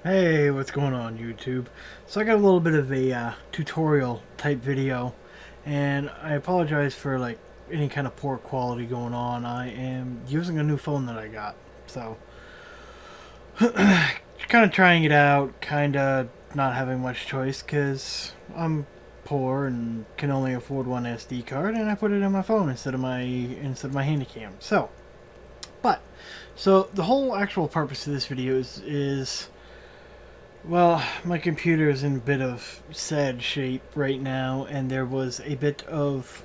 Hey, what's going on YouTube? So I got a little bit of a tutorial type video, and I apologize for like any kind of poor quality going on. I am using a new phone that I got, so kind of trying it out, kind of not having much choice because I'm poor and can only afford one SD card, and I put it in my phone instead of my handycam. So the whole actual purpose of this video is well, my computer is in a bit of sad shape right now, and there was a bit of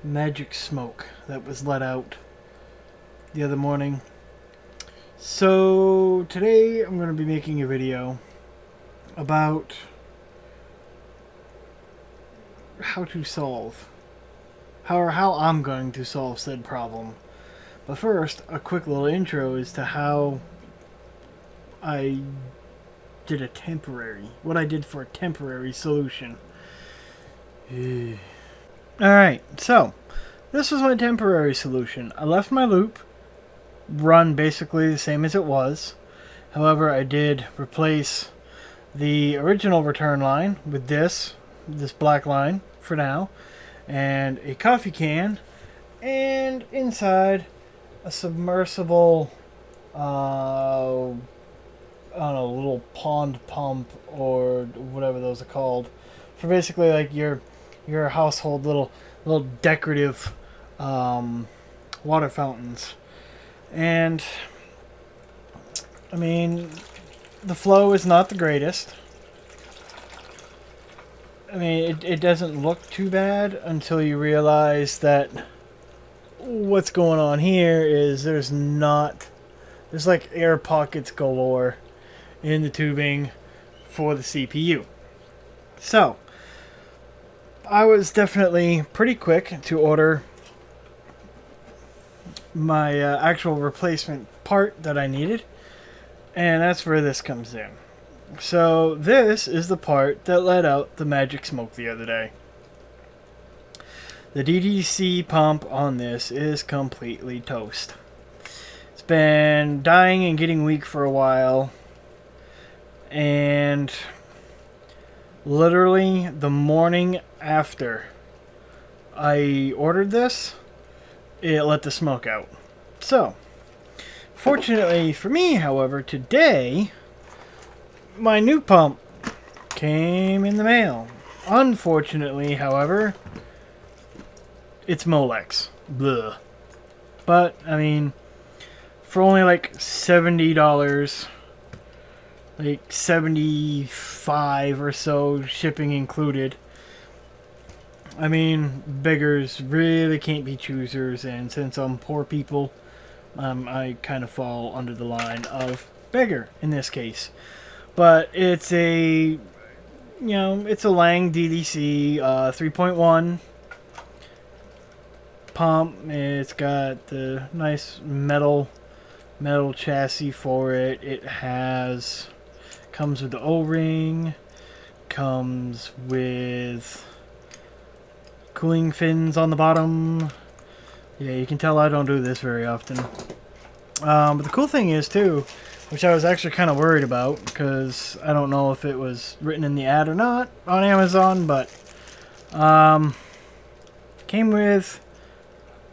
magic smoke that was let out the other morning. So today I'm going to be making a video about how to solve, how I'm going to solve said problem. But first, a quick little intro as to how I did what I did for a temporary solution. Alright, so this was my temporary solution. I left my loop run basically the same as it was. However, I did replace the original return line with this black line for now, and a coffee can, and inside a submersible I don't know, little pond pump or whatever those are called, for basically like your household little decorative water fountains. And I mean, the flow is not the greatest. I mean, it doesn't look too bad until you realize that what's going on here is there's like air pockets galore in the tubing for the CPU. So, I was definitely pretty quick to order my actual replacement part that I needed, and that's where this comes in. So, this is the part that let out the magic smoke the other day. The DDC pump on this is completely toast. It's been dying and getting weak for a while, and literally the morning after I ordered this, it let the smoke out. So, fortunately for me, however, today my new pump came in the mail. Unfortunately, however, it's Molex. Blah. But, I mean, for only like $70, like 75 or so, shipping included. I mean, beggars really can't be choosers, and since I'm poor people, I kind of fall under the line of beggar in this case. But it's it's a Lang DDC 3.1 pump. It's got the nice metal chassis for it. It comes with the O-ring, comes with cooling fins on the bottom. Yeah, you can tell I don't do this very often. But the cool thing is too, which I was actually kind of worried about, because I don't know if it was written in the ad or not on Amazon, but came with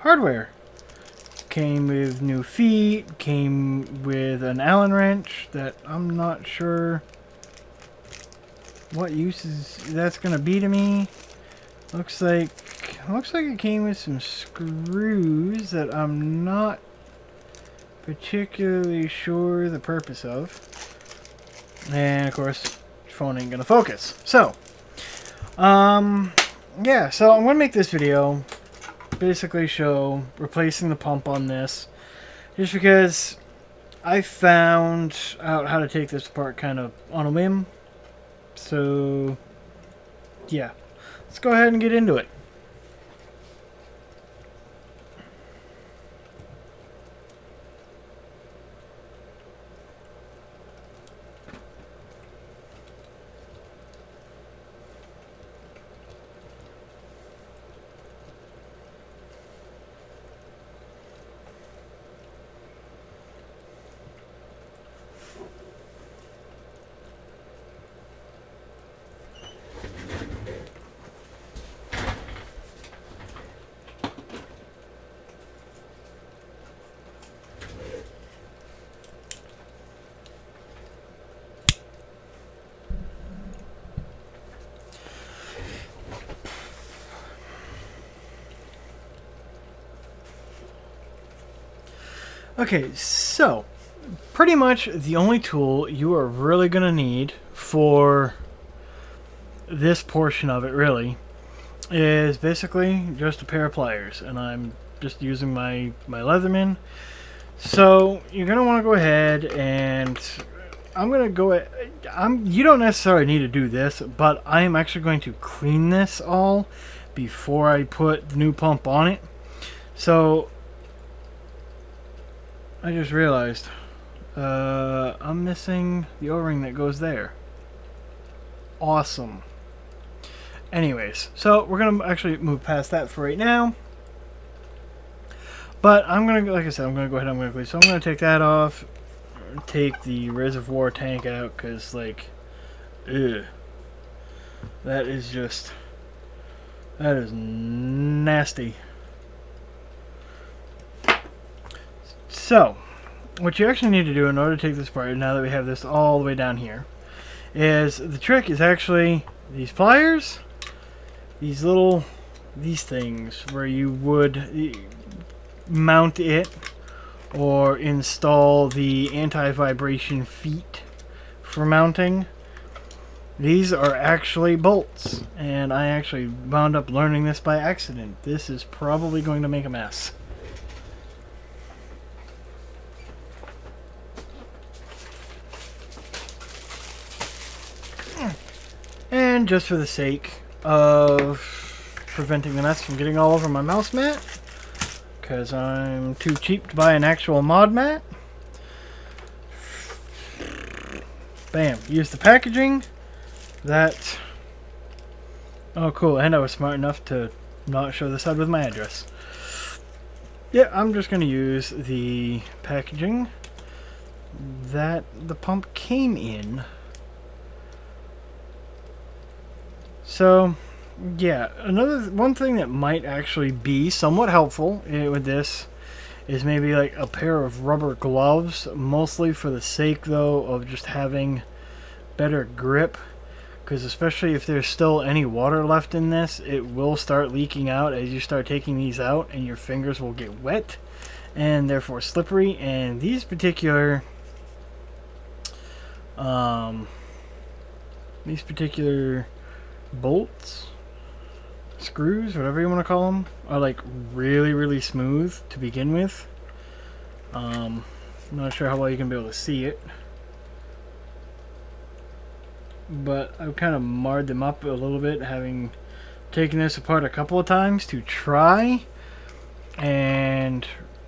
hardware. Came with new feet, came with an Allen wrench that I'm not sure what uses that's gonna be to me. Looks like it came with some screws that I'm not particularly sure the purpose of. And of course, phone ain't gonna focus. So, yeah, so I'm gonna make this video basically show replacing the pump on this, just because I found out how to take this apart kind of on a whim. So yeah, let's go ahead and get into it. Okay, so pretty much the only tool you are really going to need for this portion of it really is basically just a pair of pliers, and I'm just using my Leatherman. So you're going to want to go ahead and I'm going to go you don't necessarily need to do this, but I am actually going to clean this all before I put the new pump on it. So I just realized I'm missing the O-ring that goes there. Awesome. Anyways, so we're going to actually move past that for right now. But I'm going to, like I said, I'm going to go ahead and I'm going to clean. So I'm going to take that off. Take the reservoir tank out because, like, ugh. That is just, that is nasty. So, what you actually need to do in order to take this apart, now that we have this all the way down here, is the trick is actually these pliers, these things where you would mount it or install the anti-vibration feet for mounting. These are actually bolts, and I actually wound up learning this by accident. This is probably going to make a mess. And just for the sake of preventing the mess from getting all over my mouse mat, because I'm too cheap to buy an actual mod mat, bam, use the packaging. That, oh cool, and I was smart enough to not show the side with my address. Yeah, I'm just going to use the packaging that the pump came in. So, yeah, one thing that might actually be somewhat helpful with this is maybe like a pair of rubber gloves, mostly for the sake though of just having better grip, because especially if there's still any water left in this, it will start leaking out as you start taking these out, and your fingers will get wet and therefore slippery. And these particular bolts, screws, whatever you want to call them, are like really smooth to begin with. I'm not sure how well you can be able to see it, but I've kind of marred them up a little bit, having taken this apart a couple of times to try and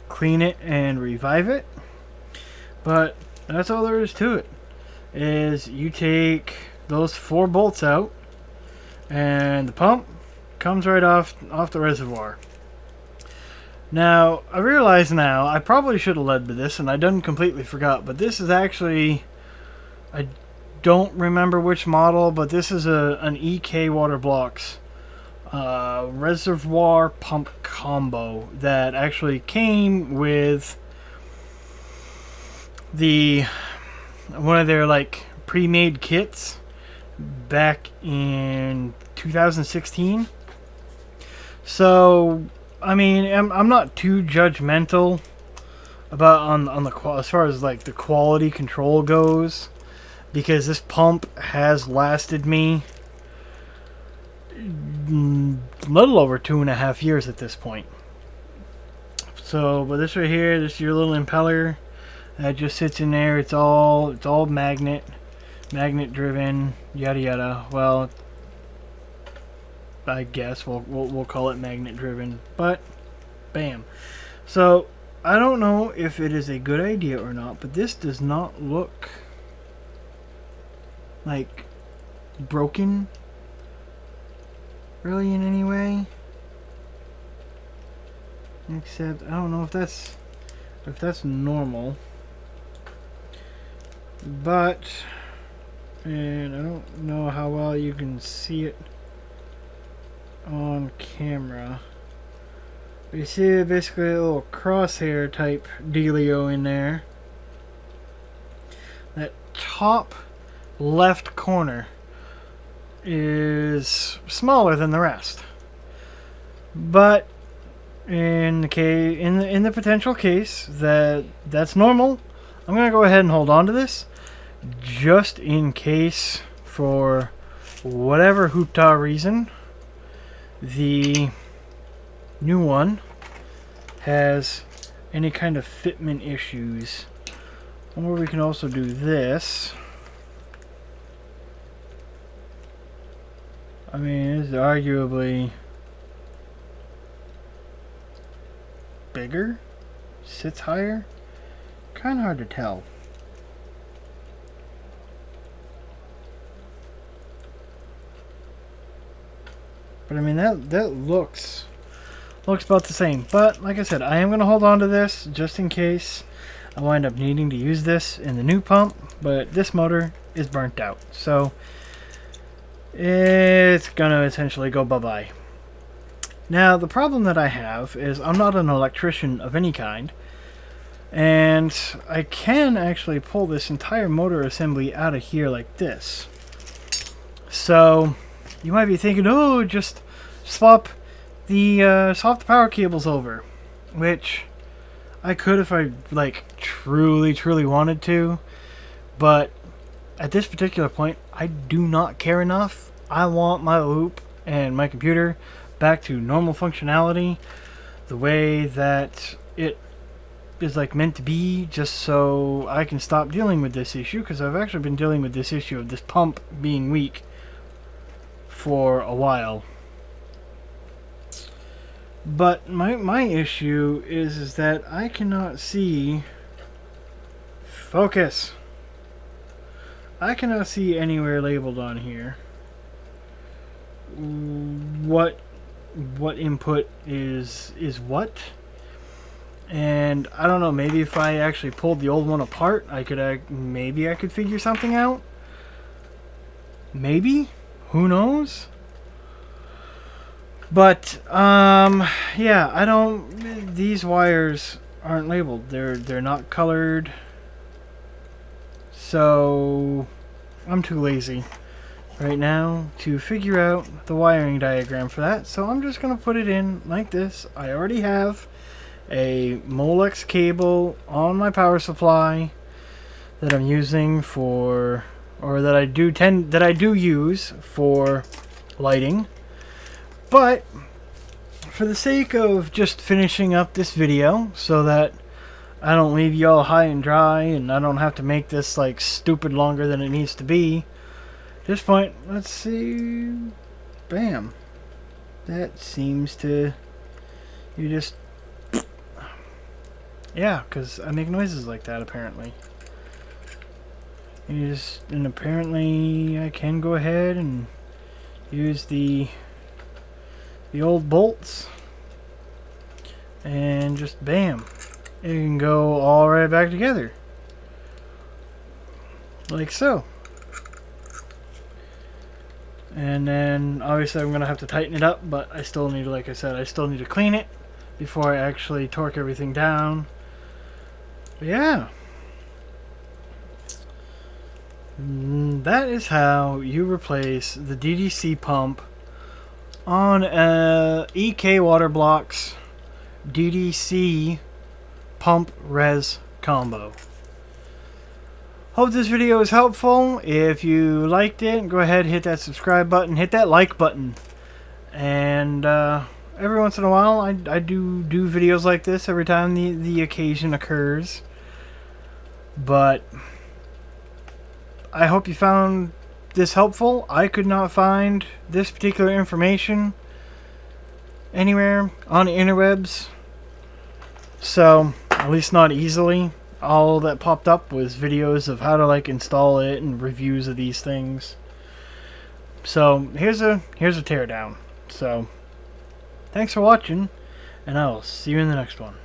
clean it and revive it. But that's all there is to it, is you take those 4 bolts out and the pump comes right off the reservoir. Now, I realize now, I probably should have led with this, and I done completely forgot, but this is actually, I don't remember which model, but this is an EK Water Blocks reservoir pump combo that actually came with one of their like pre-made kits back in 2016. So I mean, I'm not too judgmental about on the as far as like the quality control goes, because this pump has lasted me a little over 2.5 years at this point. So, but this right here, this is your little impeller that just sits in there. It's all magnet driven, yada yada. Well, I guess we'll call it magnet driven, but bam. So I don't know if it is a good idea or not, but this does not look like broken really in any way, except I don't know if that's normal, but, and I don't know how well you can see it on camera. You see basically a little crosshair type dealio in there. That top left corner is smaller than the rest, but in the potential case that that's normal, I'm gonna go ahead and hold on to this just in case, for whatever hoopta reason, the new one has any kind of fitment issues. Or we can also do this. I mean, it's arguably bigger, sits higher, kind of hard to tell. But I mean, that looks about the same. But like I said, I am going to hold on to this just in case I wind up needing to use this in the new pump. But this motor is burnt out, so it's going to essentially go bye-bye. Now, the problem that I have is I'm not an electrician of any kind, and I can actually pull this entire motor assembly out of here like this. So you might be thinking, oh, just swap the power cables over, which I could if I like truly wanted to, but at this particular point I do not care enough. I want my loop and my computer back to normal functionality, the way that it is like meant to be, just so I can stop dealing with this issue, because I've actually been dealing with this issue of this pump being weak for a while. But my issue is that I cannot see, focus, I cannot see anywhere labeled on here what input is what. And I don't know, maybe if I actually pulled the old one apart, maybe I could figure something out. Maybe, who knows? But yeah, these wires aren't labeled. They're not colored. So I'm too lazy right now to figure out the wiring diagram for that. So I'm just gonna put it in like this. I already have a Molex cable on my power supply that I'm using for, or that I do use for lighting. But for the sake of just finishing up this video, so that I don't leave y'all high and dry and I don't have to make this like stupid longer than it needs to be, at this point, let's see, bam, that seems to, you just, yeah, because I make noises like that apparently. And apparently I can go ahead and use the old bolts and just bam, it can go all right back together like so. And then obviously I'm gonna have to tighten it up, but I still need, like I said, I still need to clean it before I actually torque everything down. But yeah, that is how you replace the DDC pump on a EK Water Blocks DDC pump res combo. Hope this video was helpful. If you liked it, go ahead, hit that subscribe button, hit that like button. And every once in a while I do videos like this every time the occasion occurs. But I hope you found this helpful. I could not find this particular information anywhere on the interwebs, so at least not easily. All that popped up was videos of how to like install it and reviews of these things. So here's a teardown. So thanks for watching, and I'll see you in the next one.